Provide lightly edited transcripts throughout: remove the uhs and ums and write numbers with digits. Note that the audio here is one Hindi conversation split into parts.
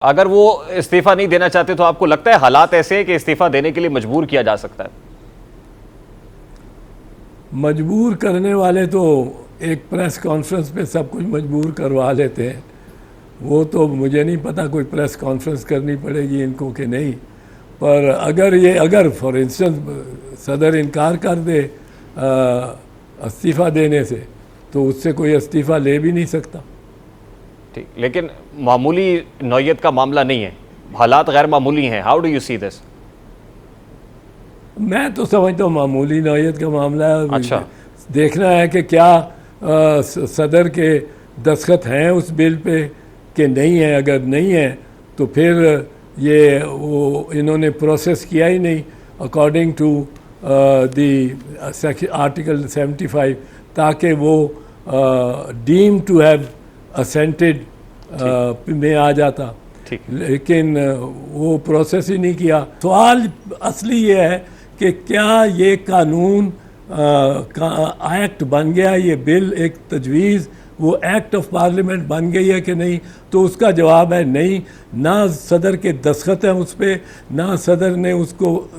अगर वो इस्तीफा नहीं देना चाहते तो आपको लगता है हालात ऐसे हैं कि इस्तीफा देने के लिए मजबूर किया जा सकता है? मजबूर करने वाले तो एक प्रेस कॉन्फ्रेंस पे सब कुछ मजबूर करवा लेते हैं। वो तो मुझे नहीं पता कोई प्रेस कॉन्फ्रेंस करनी पड़ेगी इनको कि नहीं, पर अगर फॉर इंस्टेंस सदर इनकार कर दे इस्तीफ़ा देने से तो उससे कोई इस्तीफ़ा ले भी नहीं सकता। ठीक, लेकिन मामूली नौयत का मामला नहीं है, हालात गैर मामूली हैं। How do you see this? मैं तो समझता हूँ मामूली नौयत का मामला है। अच्छा, देखना है कि क्या सदर के दस्तखत हैं उस बिल पे कि नहीं है। अगर नहीं है तो फिर वो इन्होंने प्रोसेस किया ही नहीं अकॉर्डिंग टू द आर्टिकल 75, ताकि वो डीम टू हैव असेंटेड में आ जाता। लेकिन वो प्रोसेस ही नहीं किया। सवाल असली ये है कि क्या ये कानून का एक्ट बन गया, ये बिल एक तजवीज़ वो एक्ट ऑफ पार्लियामेंट बन गई है कि नहीं? तो उसका जवाब है नहीं। ना सदर के दस्तखत हैं उस पर, ना सदर ने उसको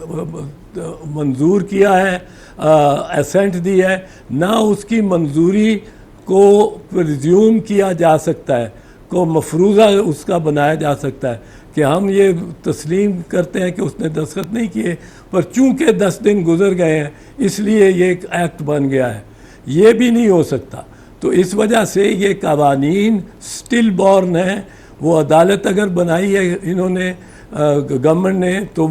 मंजूर किया है, असेंट दी है, ना उसकी मंजूरी को प्रिज्यूम किया जा सकता है, को मफरूज़ा उसका बनाया जा सकता है कि हम ये तस्लीम करते हैं कि उसने दस्तखत नहीं किए, पर चूंकि 10 दिन गुजर गए हैं इसलिए ये एक एक्ट बन गया है। ये भी नहीं हो सकता। तो इस वजह से ये कवानीन स्टिल बॉर्न है। वो अदालत अगर बनाई है इन्होंने गवर्नमेंट ने, तो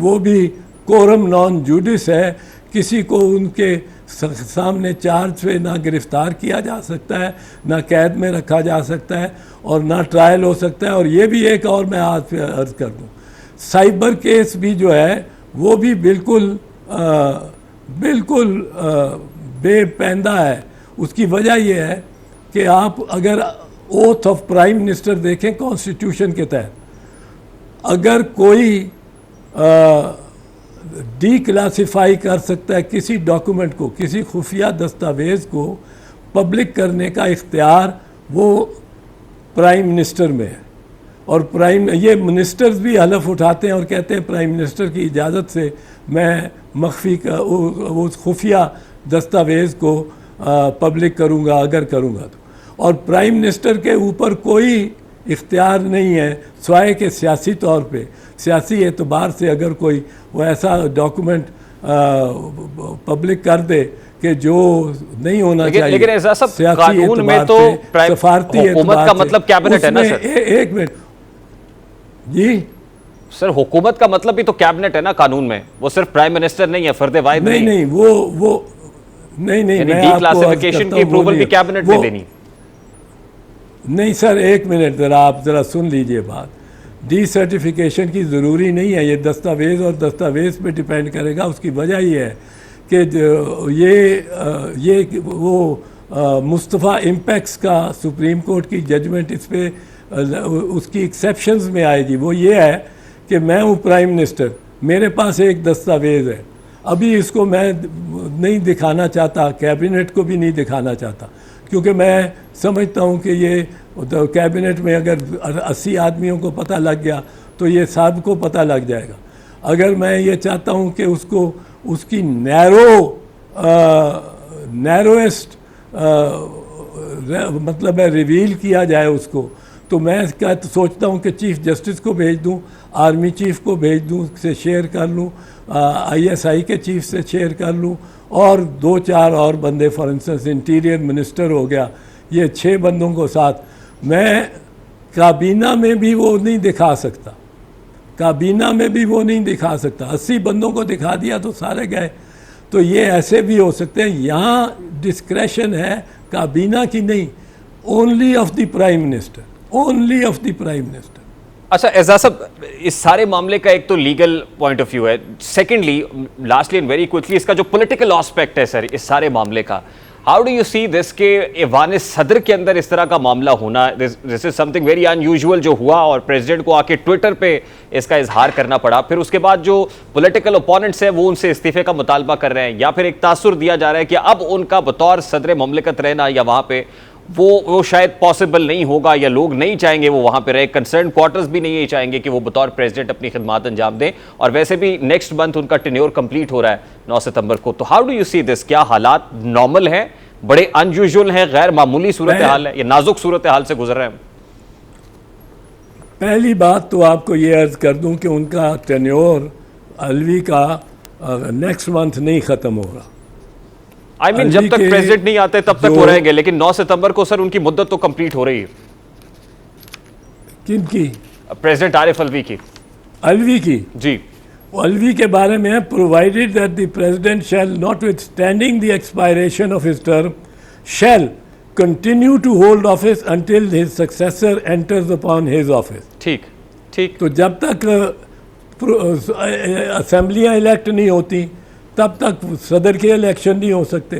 वो भी कोरम नॉन जुडिस है। किसी को उनके सामने चार्ज पे ना गिरफ्तार किया जा सकता है, ना कैद में रखा जा सकता है, और ना ट्रायल हो सकता है। और ये भी एक और मैं आज पे अर्ज कर दूँ, साइबर केस भी जो है वो भी बिल्कुल बेपैंदा है। उसकी वजह यह है कि आप अगर ओथ ऑफ प्राइम मिनिस्टर देखें कॉन्स्टिट्यूशन के तहत, अगर कोई डीक्लासिफाई कर सकता है किसी डॉक्यूमेंट को, किसी खुफिया दस्तावेज़ को पब्लिक करने का इख्तियार वो प्राइम मिनिस्टर में है। और ये मिनिस्टर्स भी हलफ उठाते हैं और कहते हैं प्राइम मिनिस्टर की इजाज़त से मैं मख्फी का उस खुफिया दस्तावेज़ को पब्लिक करूँगा अगर करूँगा तो। और प्राइम मिनिस्टर के ऊपर कोई इख्तियार नहीं है स्वाय के सियासी तौर पे, सियासी एतबार से अगर कोई वो ऐसा डॉक्यूमेंट पब्लिक कर दे कि जो नहीं होना चाहिए। लेकिन ऐसा सब कानून में तो सफारती हुकूमत का मतलब कैबिनेट है ना सर? एक मिनट जी सर, हुकूमत का मतलब भी तो कैबिनेट है ना कानून में। वो सिर्फ प्राइम मिनिस्टर नहीं है, फर्द वाहिद नहीं, वो नहीं, मैं डिक्लासिफिकेशन की अप्रूवल भी कैबिनेट ने देनी। नहीं सर, एक मिनट आप जरा सुन लीजिए बात। डी सर्टिफिकेशन की ज़रूरी नहीं है, ये दस्तावेज़ और दस्तावेज़ पे डिपेंड करेगा। उसकी वजह ये है कि ये वो मुस्तफ़ा इम्पैक्ट्स का सुप्रीम कोर्ट की जजमेंट इस पे उसकी एक्सेप्शंस में आएगी। वो ये है कि मैं हूँ प्राइम मिनिस्टर, मेरे पास एक दस्तावेज़ है, अभी इसको मैं नहीं दिखाना चाहता, कैबिनेट को भी नहीं दिखाना चाहता, क्योंकि मैं समझता हूँ कि ये तो कैबिनेट में अगर 80 आदमियों को पता लग गया तो ये सब को पता लग जाएगा। अगर मैं ये चाहता हूँ कि उसको उसकी नैरोएस्ट मतलब है रिवील किया जाए उसको, तो मैं सोचता हूँ कि चीफ जस्टिस को भेज दूँ, आर्मी चीफ को भेज दूँ, से शेयर कर लूँ, ISI के चीफ से शेयर कर लूँ, और 2-4 और बंदे, फॉर इंस्टेंस इंटीरियर मिनिस्टर हो गया, ये 6 बंदों को साथ मैं काबीना में भी वो नहीं दिखा सकता, काबीना में भी वो नहीं दिखा सकता। 80 बंदों को दिखा दिया तो सारे गए। तो ये ऐसे भी हो सकते हैं। यहाँ डिस्क्रेशन है काबीना की नहीं, only of the prime minister, only of the prime minister. अच्छा एजाज साहब, इस सारे मामले का एक तो लीगल पॉइंट ऑफ व्यू है, secondly lastly and very quickly इसका जो पॉलिटिकल एस्पेक्ट है सर इस सारे मामले का, how do you see this के ऐवान सदर के अंदर इस तरह का मामला होना? This is something very unusual जो हुआ, और प्रेसिडेंट को आके ट्विटर पे इसका इजहार करना पड़ा। फिर उसके बाद जो पॉलिटिकल ओपोनेंट्स हैं वो उनसे इस्तीफे का मुतालबा कर रहे हैं, या फिर एक तासुर दिया जा रहा है कि अब उनका बतौर सदर ममलिकत रहना या वहाँ पे वो शायद पॉसिबल नहीं होगा, या लोग नहीं चाहेंगे वो वहां पे रहे, कंसर्न क्वार्टर्स भी नहीं चाहेंगे कि वो बतौर प्रेसिडेंट अपनी खिदमत अंजाम दें, और वैसे भी नेक्स्ट मंथ उनका टेन्योर कंप्लीट हो रहा है 9 सितंबर को। तो how do you see this? क्या हालात नॉर्मल हैं, बड़े अनयूजुअल हैं, गैर मामूली सूरत हाल है, या नाजुक सूरत हाल से गुजर रहे हैं? पहली बात तो आपको ये अर्ज कर दूं कि उनका टेन्योर अलवी का नेक्स्ट मंथ नहीं ख़त्म हो रहा। आई मीन जब तक प्रेसिडेंट नहीं आते तब तक वो रहेंगे, लेकिन 9 सितंबर को सर उनकी मुद्दत तो कंप्लीट हो रही है। किनकी? प्रेसिडेंट आरिफ अलवी की। अलवी की? जी। अलवी के बारे में provided that the president shall notwithstanding the expiration of his term shall continue to hold office until his successor enters upon his office. ठीक ठीक। तो जब तक असेंबलियां इलेक्ट नहीं होती तब तक सदर के इलेक्शन नहीं हो सकते,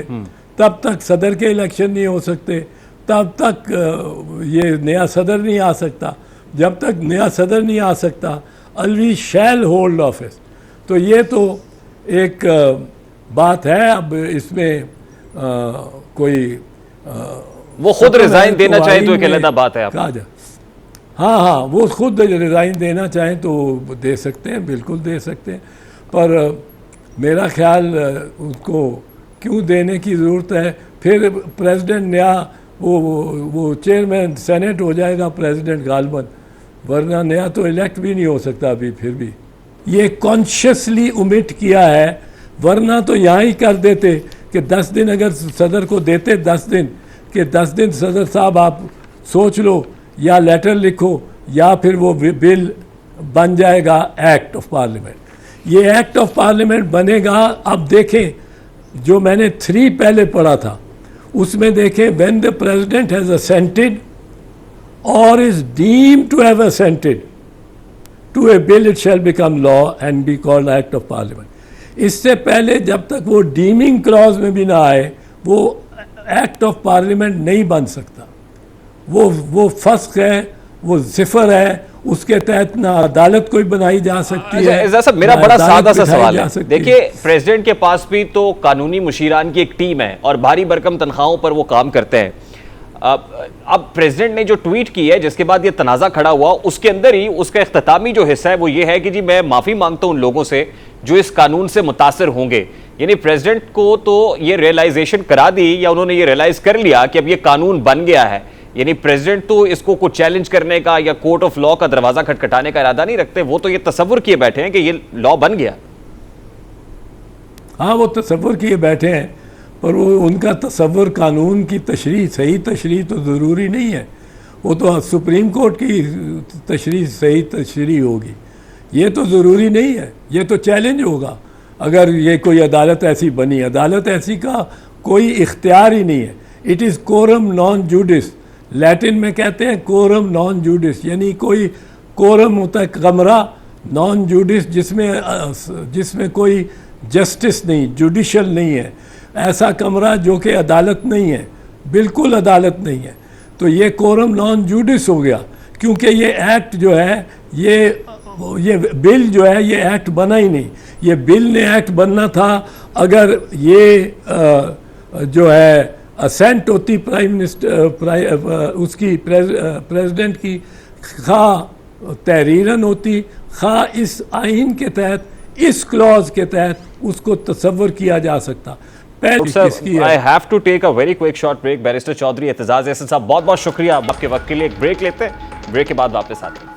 तब तक सदर के इलेक्शन नहीं हो सकते, तब तक ये नया सदर नहीं आ सकता। जब तक नया सदर नहीं आ सकता अलवी शैल होल्ड ऑफिस। तो ये तो एक बात है। अब इसमें कोई वो खुद रिजाइन देना चाहे तो एक अलग बात है। आप कहा जाए, हाँ हाँ, वो खुद रिजाइन देना चाहें तो दे सकते हैं, बिल्कुल दे सकते हैं, पर मेरा ख्याल उनको क्यों देने की ज़रूरत है? फिर प्रेसिडेंट नया वो चेयरमैन सेनेट हो जाएगा प्रेसिडेंट गालबन, वरना नया तो इलेक्ट भी नहीं हो सकता अभी। फिर भी ये कॉन्शियसली ओमिट किया है, वरना तो यहाँ ही कर देते कि 10 दिन अगर सदर को देते, 10 दिन कि 10 दिन सदर साहब आप सोच लो या लेटर लिखो या फिर वो बिल बन जाएगा एक्ट ऑफ पार्लियामेंट। ये एक्ट ऑफ पार्लियामेंट बनेगा। अब देखें जो मैंने 3 पहले पढ़ा था उसमें देखें, when the president has assented और is deemed to have assented to a bill it shall become law and be called act of Parliament. इससे पहले जब तक वो डीमिंग क्लॉज में भी ना आए वो एक्ट ऑफ पार्लियामेंट नहीं बन सकता। वो फस्क है, वो जिफर है, उसके तहत ना अदालत कोई बनाई जा सकती है। सब मेरा बड़ा सादा सा सवाल है। देखिए प्रेसिडेंट के पास भी तो कानूनी मुशीरान की एक टीम है और भारी भरकम तनख्वाहों पर वो काम करते हैं। अब प्रेसिडेंट ने जो ट्वीट की है जिसके बाद ये तनाज़ा खड़ा हुआ, उसके अंदर ही उसका इख्तितामी जो हिस्सा है वो ये है कि जी मैं माफ़ी मांगता हूं उन लोगों से जो इस कानून से मुतासर होंगे। यानी प्रेसिडेंट को तो ये रियलाइजेशन करा दी या उन्होंने ये रियलाइज कर लिया कि अब ये कानून बन गया है। यानी प्रेसिडेंट तो इसको कुछ चैलेंज करने का या कोर्ट ऑफ लॉ का दरवाजा खटखटाने का इरादा नहीं रखते, वो तो ये तसव्वुर किए बैठे हैं कि ये लॉ बन गया। हाँ, वो तसव्वुर किए बैठे हैं, पर वो उनका तसव्वुर कानून की तशरीह, सही तशरीह तो ज़रूरी नहीं है। वो तो सुप्रीम कोर्ट की तशरीह, सही तशरीह होगी, ये तो ज़रूरी नहीं है। ये तो चैलेंज होगा अगर ये कोई अदालत ऐसी बनी। अदालत ऐसी का कोई इख्तियार ही नहीं है। It is coram non judice, Latin में कहते हैं कोरम नॉन जूडिस, यानी कोई कोरम होता है कमरा, नॉन जूडिस जिसमें कोई जस्टिस नहीं, जुडिशल नहीं है, ऐसा कमरा जो कि अदालत नहीं है, बिल्कुल अदालत नहीं है। तो ये कोरम नॉन जूडिस हो गया, क्योंकि ये एक्ट जो है ये बिल जो है ये एक्ट बना ही नहीं। ये बिल ने एक्ट बनना था अगर ये जो है असेंट होती प्राइम मिनिस्टर उसकी प्रेसिडेंट की, खा तहरीरन होती, खा इस आइन के तहत, इस क्लॉज के तहत उसको तसव्वुर किया जा सकता। I have to take a very quick short break. Barrister Chaudhry Aitzaz Ahsan sahab बहुत बहुत शुक्रिया आपके वक्त के लिए। एक ब्रेक लेते हैं, ब्रेक के बाद वापस आते हैं।